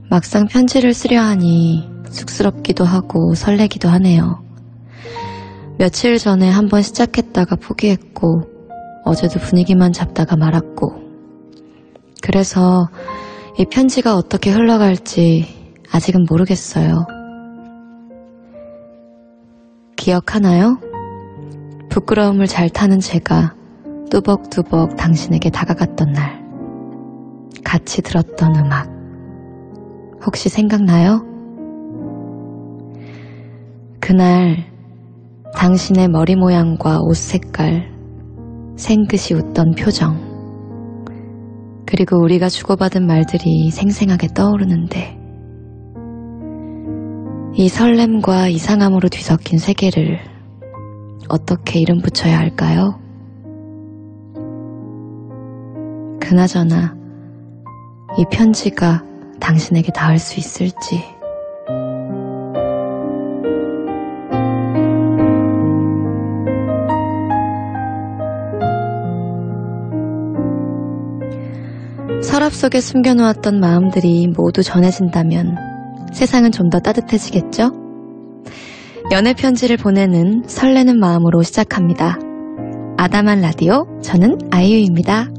막상 편지를 쓰려 하니 쑥스럽기도 하고 설레기도 하네요. 며칠 전에 한번 시작했다가 포기했고 어제도 분위기만 잡다가 말았고, 그래서 이 편지가 어떻게 흘러갈지 아직은 모르겠어요. 기억하나요? 부끄러움을 잘 타는 제가 뚜벅뚜벅 당신에게 다가갔던 날, 같이 들었던 음악, 혹시 생각나요? 그날 당신의 머리 모양과 옷 색깔, 생긋이 웃던 표정, 그리고 우리가 주고받은 말들이 생생하게 떠오르는데, 이 설렘과 이상함으로 뒤섞인 세계를 어떻게 이름 붙여야 할까요? 그나저나 이 편지가 당신에게 닿을 수 있을지. 서랍 속에 숨겨놓았던 마음들이 모두 전해진다면 세상은 좀 더 따뜻해지겠죠? 연애 편지를 보내는 설레는 마음으로 시작합니다. 아담한 라디오, 저는 아이유입니다.